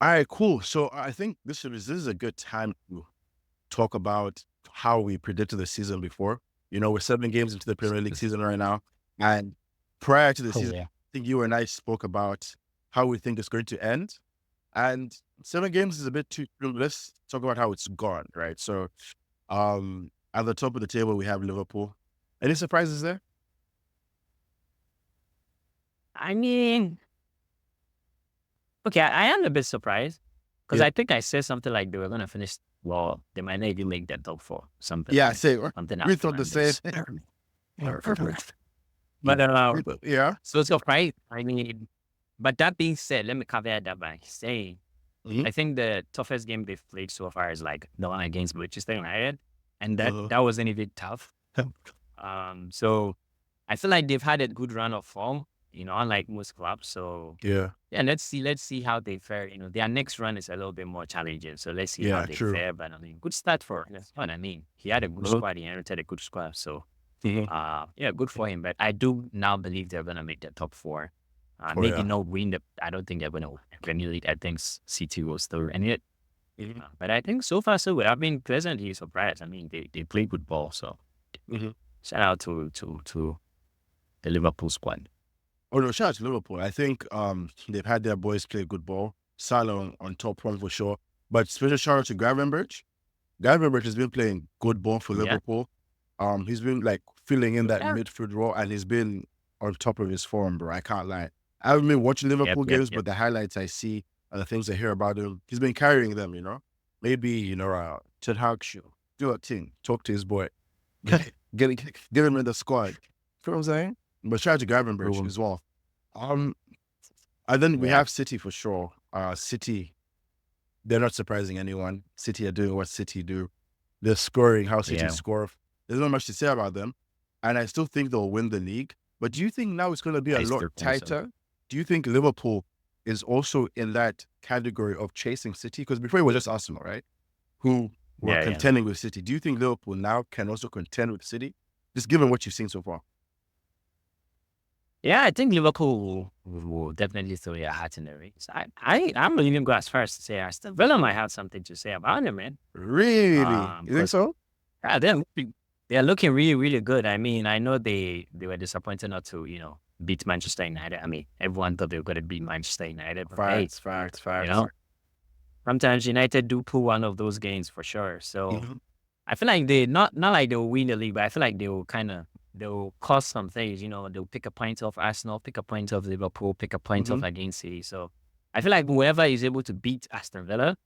All right, cool. So I think this is a good time to talk about how we predicted the season before. We're 7 games into the Premier League season right now, and prior to the Oh season, yeah. I think you and I spoke about how we think it's going to end. And 7 games is a bit too. Let's talk about how it's gone, right? So, at the top of the table we have Liverpool. Any surprises there? I mean, okay, I am a bit surprised because Yeah, I think I said something like they were gonna finish. Well, they might not even make that top four, something yeah. like Say something we after thought the and same. this. But Yeah. so surprised. I mean, but that being said, let me caveat that by saying Hmm. I think the toughest game they've played so far is like the one against Manchester United, and that Uh, that wasn't even tough. So I feel like they've had a good run of form, unlike most clubs. So yeah, yeah, let's see how they fare. Their next run is a little bit more challenging. So let's see how yeah. they True. fare. But I mean, good start for that's what I mean. He had a good Uh-huh. squad. He inherited a good squad. So Mhm. yeah, good for him. But I do now believe they're gonna make the top four. Oh Maybe yeah. not win the. I don't think they're gonna win the Premier League. I think City will still win it. Mhm. But I think so far so good. I've been pleasantly surprised. I mean, they play good ball. So Mhm. shout out to the Liverpool squad. Oh no, shout out to Liverpool. I think they've had their boys play good ball. Salah on top one for sure. But special shout out to Gravenberch. Gravenberch has been playing good ball for Yeah, Liverpool. He's been like filling in that yeah, midfield role and he's been on top of his form, bro. I can't lie. I haven't been watching yep, Liverpool yep, games, yep. but the highlights I see and the things I hear about him, he's been carrying them, Maybe, Ted Hag should do a thing, talk to his boy, get him in the squad. You know what I'm saying? But shout out to Gravenberch True. as well. Um, and then we Yeah, have City for sure. City, they're not surprising anyone. City are doing what City do. They're scoring how City yeah. score. There's not much to say about them. And I still think they'll win the league. But do you think now it's going to be a I lot still think so. tighter? Do you think Liverpool is also in that category of chasing City? Because before it was just Arsenal, right? Who were Yeah, yeah. contending with City. Do you think Liverpool now can also contend with City? Just given what you've seen so far. Yeah, I think Liverpool will definitely throw their hat in the race. I'm even go as far as to say Aston Villa might have something to say about them, man. Really? You think Because so? they're looking really, really good. I mean, I know they were disappointed not to, beat Manchester United. I mean, everyone thought they were going to beat Manchester United, but hey, Facts, facts, you facts. know, sometimes United do pull one of those games for sure. So Mhm. I feel like they not like they'll win the league, but I feel like they'll cause some things. They'll pick a point off Arsenal, pick a point off Liverpool, pick a point off Mhm. against City. So I feel like whoever is able to beat Aston Villa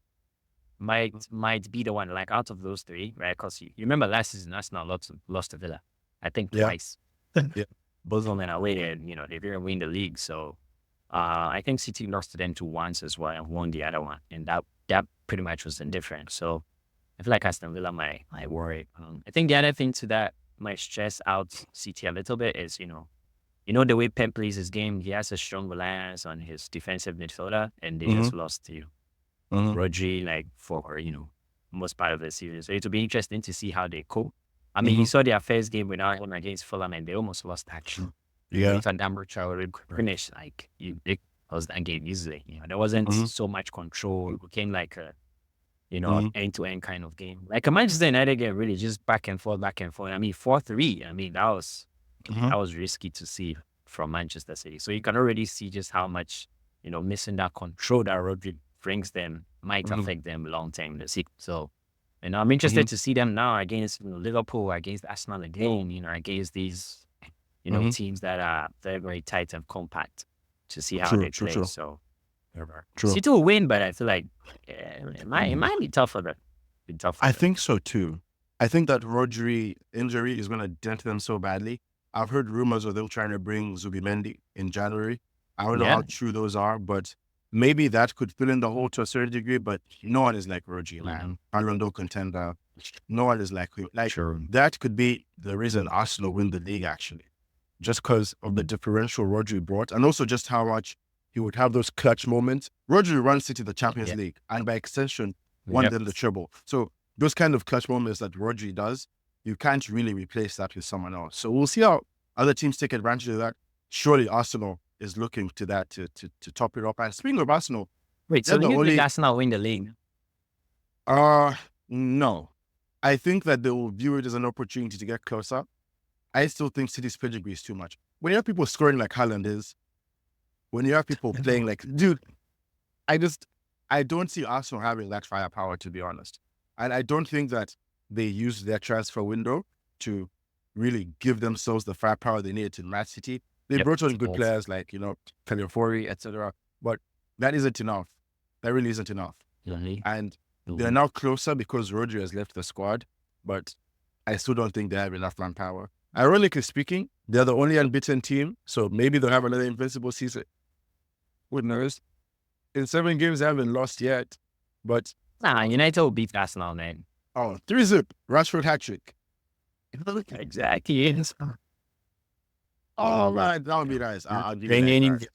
might be the one, like out of those three, right? Because you remember last season Arsenal lost to Villa, I think Yeah. twice. Yeah. Both of them are away, and they didn't win the league. So I think City lost to them two once as well and won the other one, and that pretty much was the difference. So I feel like Aston Villa might worry. I think the other thing to that might stress out City a little bit is the way Pep plays his game. He has a strong reliance on his defensive midfielder, and they Mhm. just lost to Mhm. Rodri like for most part of the series. So it'll be interesting to see how they cope. I mean, you Mhm. saw their first game without him against Fulham, and they almost lost actually. Yeah. If Adama Traore could finish, like they lost that game easily. There wasn't Mhm. so much control. It became like a Mhm. end to end kind of game. Like a Manchester United game, really just back and forth, back and forth. I mean, 4-3. I mean, Mhm. that was risky to see from Manchester City. So you can already see just how much, missing that control that Rodri brings them might Mhm. affect them long term in the season. So, I'm interested Mhm. to see them now against Liverpool, against Arsenal again, against these, Mhm. teams that are very, very tight and compact to see how True. they True. play. True. So True. City will win, but I feel like it might be tougher. Be tougher. I think so too. I think that Rodri injury is going to dent them so badly. I've heard rumors of them trying to bring Zubimendi in January. I don't know how Yeah, true those are, but maybe that could fill in the hole to a certain degree. But no one is like Rodri, hmm man. Ballon d'Or contender. No one is like him. Like sure. that could be the reason Arsenal win the league actually, just because of the Mhm. differential Rodri brought, and also just how much he would have those clutch moments. Rodri runs City the Champions Yeah. League, and by extension, won Yep. them the treble. So those kind of clutch moments that Rodri does, you can't really replace that with someone else. So we'll see how other teams take advantage of that. Surely Arsenal is looking to that to top it up. And speaking of Arsenal, Wait, They're so the you think only. Arsenal win the league? Uh no. I think that they will view it as an opportunity to get closer. I still think City's pedigree is too much. When you have people scoring like Haaland is, when you have people playing like, dude, I just, I don't see Arsenal having that firepower, to be honest. And I don't think that they use their transfer window to really give themselves the firepower they needed to match City. They Yep. brought on good Yes. players like, Califorri, etc. But that isn't enough. That really isn't enough. Lonely. And they're now closer because Rodri has left the squad, but I still don't think they have enough manpower. Ironically speaking, they're the only unbeaten team, so maybe they'll have another invincible season. Who knows? In 7 games, they haven't lost yet, but Nah, United will beat Arsenal, man. 3-0, Rashford hat trick. Exactly. Yes. Oh man, that would be nice. I'd really like that.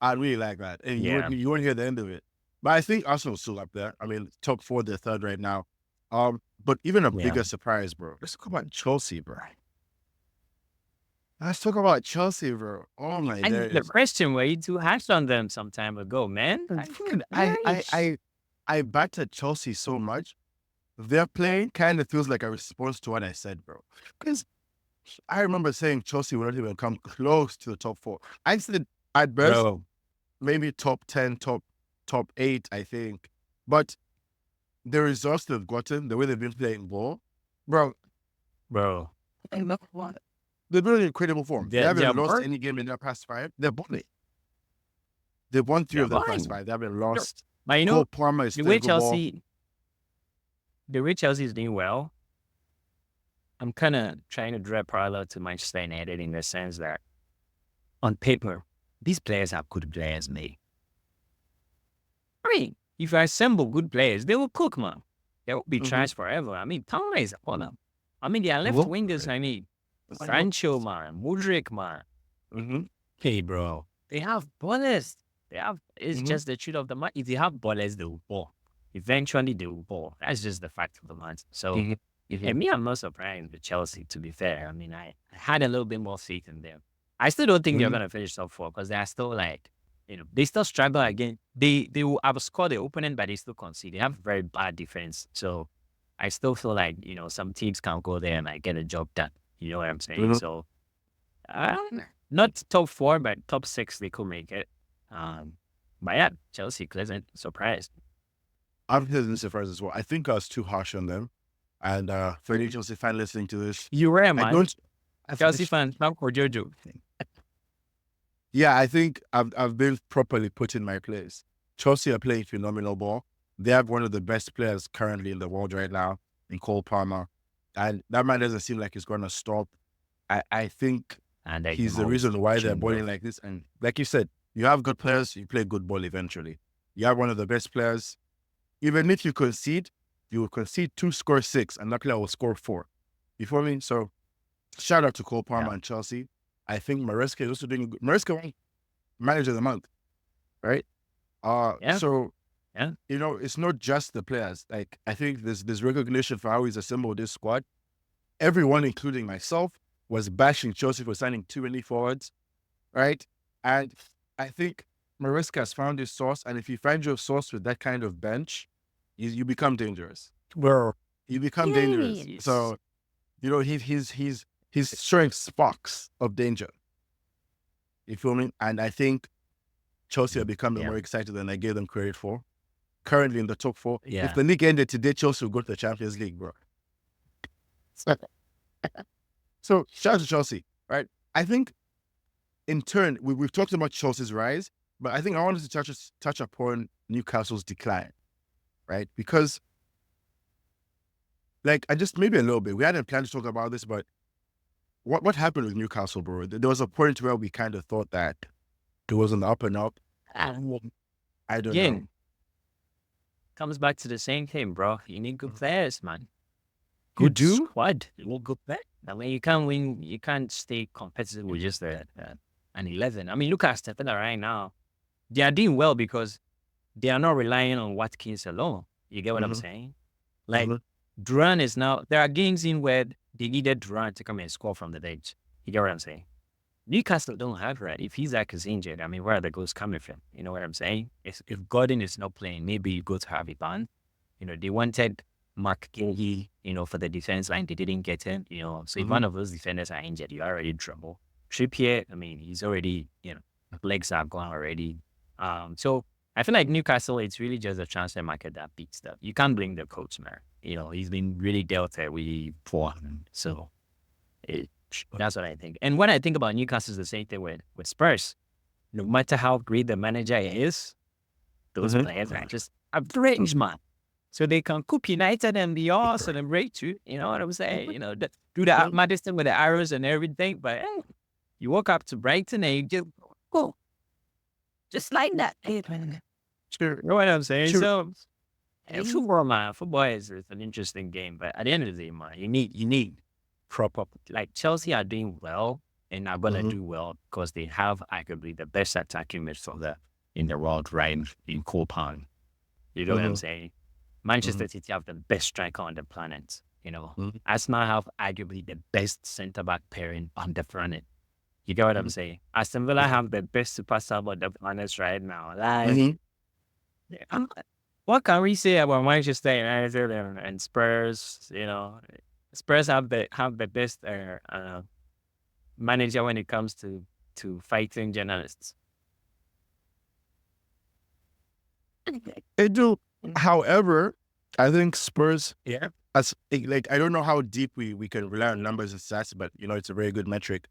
I'd really like that, and Yeah. you won't hear the end of it. But I think Arsenal's still up there. I mean, top 4, they're third right now. But even a Yeah. bigger surprise, bro. Let's talk about Chelsea, bro. Let's talk about Chelsea, bro. Oh my And the days. question where you two hatched on them some time ago, man. Dude, I battered Chelsea so much. Their playing kind of feels like a response to what I said, bro. Because I remember saying Chelsea would not even come close to the top 4. I said at best Bro. maybe top 10, top 8, I think. But the results they've gotten, the way they've been playing ball, bro, they've been in incredible form. They haven't lost any game in their past 5. They're balling. They've won 3 of their past 5. They haven't lost. But you Cole know, Palmer is the still way good ball. Chelsea is doing well, I'm kind of trying to draw a parallel to Manchester United in the sense that on paper, these players are good players, mate. I mean, if you assemble good players, they will cook, man. They will be trash forever. I mean, Towner is on them. I mean, they are left wingers. I mean, Sancho, man, Mudryk, man. Hey, bro, they have ballers. It's just the truth of the matter. If they have ballers, they will ball. Eventually, they will ball. That's just the fact of the matter. So, and me, I'm not surprised with Chelsea, to be fair. I mean, I had a little bit more faith in them. I still don't think they're going to finish top 4 because they are still like, they still struggle again. They will outscore the opponent, but they still concede. They have very bad defense. So I still feel like, some teams can go there and like get a job done. You know what I'm saying? So not top 4, but top 6, they could make it. But yeah, Chelsea, pleasant surprise. I'm pleasantly surprised as well. I think I was too harsh on them. And for any Chelsea fan listening to this, You were, man. Chelsea fan, not for Jojo. Yeah, I think I've been properly put in my place. Chelsea are playing phenomenal ball. They have one of the best players currently in the world right now in Cole Palmer. And that man doesn't seem like he's going to stop. I think he's the reason why they're balling like this. And like you said, you have good players, you play good ball eventually. You have one of the best players. Even if you concede, you will concede 2, score 6, and that player will score 4. You feel me? So shout out to Cole Palmer and Chelsea. I think Maresca is also doing good. Maresca won Manager of the Month, right? So, it's not just the players. Like, I think there's recognition for how he's assembled this squad. Everyone, including myself, was bashing Chelsea for signing too many forwards, right? And I think Maresca has found his source, and if you find your source with that kind of bench, you become dangerous. Well, you become dangerous. So, he's showing sparks of danger. You feel me? And I think Chelsea are becoming more excited than I gave them credit for. Currently in the top 4. Yeah. If the league ended today, Chelsea will go to the Champions League, bro. So shout out to Chelsea, right? I think in turn, we've talked about Chelsea's rise, but I think I wanted to touch upon Newcastle's decline, right? Because, I just maybe a little bit. We hadn't planned to talk about this, but what happened with Newcastle, bro? There was a point where we kind of thought that it was on the up and up. I don't know. Comes back to the same thing, bro. You need good players, man. You do? Squad. You want good players. I mean, you can't win. You can't stay competitive with just an 11. I mean, look at Aston Villa right now. They are doing well because they are not relying on Watkins alone. You get what I'm saying? Like, Duran is now, there are games in where they needed Duran to come and score from the bench. You get what I'm saying? Newcastle don't have that. If Isaac is injured, I mean, where are the goals coming from? You know what I'm saying? If Gordon is not playing, maybe you go to Harvey Barnes. You know, they wanted Mark Gahey, you know, for the defense line. They didn't get him, you know. So if Mm-hmm. one of those defenders are injured, you're already in trouble. Trippier, I mean, he's already, you know, legs are gone already. So I feel like Newcastle, it's really just a transfer market that beats them. You can't blame the coach, man. You know, he's been really dealt with poor. So it, that's what I think. And when I think about Newcastle, it's the same thing with Spurs. No matter how great the manager is, those Mm-hmm. players are just average, man. So they can cook United and be all celebrate too. You know what I'm saying? You know, do the maddest thing with the arrows and everything. But you walk up to Brighton and you just go, just like that. Sure. You know what I'm saying? Sure. So football, man, football is an interesting game. But at the end of the day, man, you need proper, like Chelsea are doing well and are gonna Mm-hmm. do well because they have arguably the best attacking midfielder in the world, right? In Cole Palmer. You know what I'm Mm-hmm. saying? Mm-hmm. Manchester City have the best striker on the planet. You know, Mm-hmm. Arsenal have arguably the best centre back pairing on the planet. You get what I'm saying? Aston Villa have the best super sub on the planet right now. Like, Mm-hmm. what can we say about Manchester United and Spurs? You know, Spurs have the best manager when it comes to fighting journalists. They do. However, I think Spurs, Yeah. as like, I don't know how deep we can rely on numbers and stats, but you know, it's a very good metric.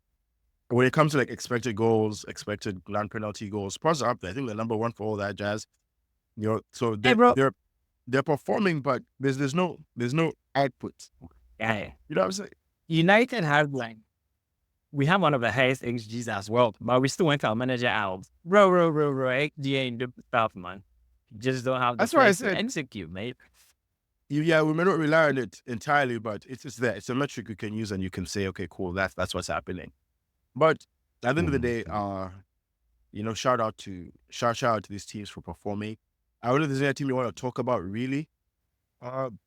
When it comes to like expected goals, expected non-penalty goals, Spurs are up there. I think they're number one for all that jazz. You know, so Hey, bro. they're performing, but there's no output. Yeah. You know what I'm saying? United have like we have one of the highest XGs as well, but we still went our manager out. Bro, XG ain't the stuff, man. You just don't have the That's why I players to said, execute, mate. yeah, we may not rely on it entirely, but it's there. It's a metric you can use, and you can say, okay, cool, that's what's happening. But at the end of the day, you know, shout out to these teams for performing. I don't know if there's any team you want to talk about, really.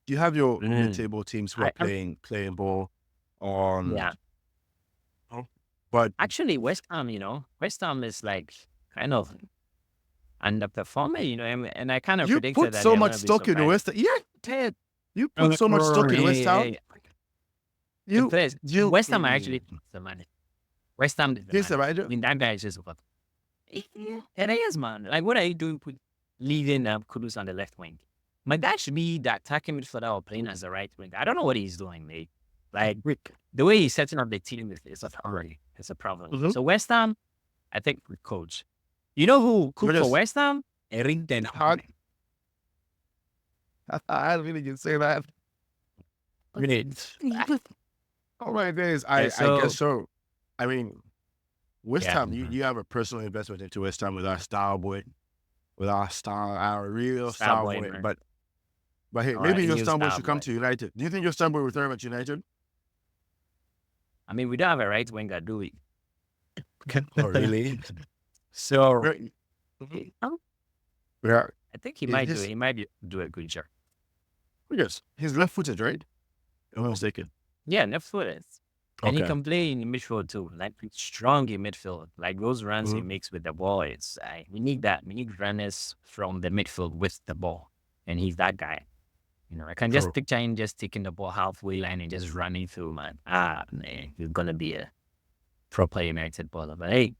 You have your mid-table teams who are playing ball on, Yeah. but Actually, West Ham, you know, West Ham is like kind of underperforming, you know, and I kind of you predicted put that so they're much going to be stock in surprised. West. Yeah, Ted, you put so much stock in West Ham. The players, You West Ham are actually the money. West Ham is the He's the money. manager. I mean, that guy is just what. Yeah, it is, man. Like, what are you doing leaving Kudus on the left wing? My guy should be the attacking midfielder or playing as a right wing. I don't know what he's doing, mate. Like, the way he's setting up the team is already it's a problem. Mhm. So West Ham, I think with coach. You know who cooked for just- West Ham? Erik Den Hag. I really can say that. Oh my days, I guess so. I mean, West Ham, you have a personal investment into West Ham with our star boy, our real star boy. man. But hey, All maybe right, your new star boy star should come boy. to United. Do you think your star boy will return at United? I mean, we don't have a right winger, do we? Oh, really? So Very- I think he Is might his- do a good job. Yes, he's left-footed, right? If I'm not mistaken. Yeah, left footed. And he Okay. can play in midfield too, like strong in midfield. Like those runs he Mhm. makes with the ball, we need that. We need runners from the midfield with the ball, and he's that guy. You know, I can just True. picture him just taking the ball halfway line and just running through, man. Man, he's gonna be a proper United baller. But hey,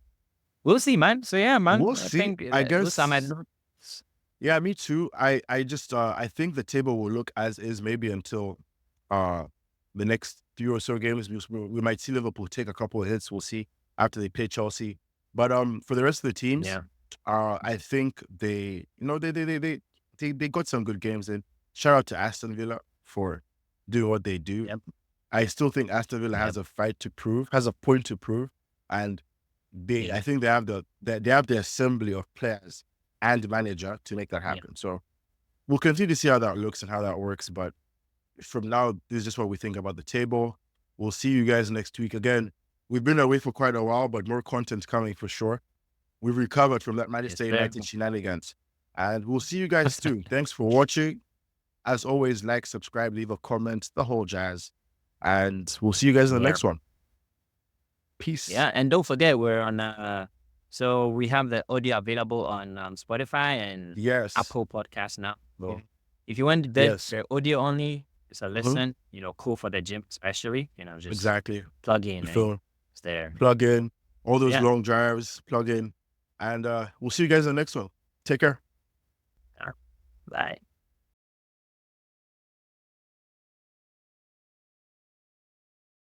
we'll see, man. So yeah, man. We'll I see. think I those guess. are my Yeah, me too. I just I think the table will look as is maybe until the next few or so games. We might see Liverpool take a couple of hits. We'll see after they play Chelsea. But for the rest of the teams, yeah. I think they they got some good games in. Shout out to Aston Villa for doing what they do. Yep. I still think Aston Villa has a fight to prove, has a point to prove, and I think they have the assembly of players and manager to make that happen. So we'll continue to see how that looks and how that works. But from now, this is just what we think about the table. We'll see you guys next week. Again, we've been away for quite a while, but more content coming for sure. We've recovered from that Manchester United shenanigans. And we'll see you guys soon. Thanks for watching. As always, like, subscribe, leave a comment, the whole jazz. And we'll see you guys in the next one. Peace. Yeah, and don't forget we're on. So we have the audio available on Spotify and Yes. Apple Podcasts now. So Mhm. if you want Yes. the audio only, it's a Mhm. listen. Cool for the gym, especially. Just Exactly. plug in You and feel it's there. plug in all those Yeah. long drives, plug in, and we'll see you guys in the next one. Take care. All right. Bye.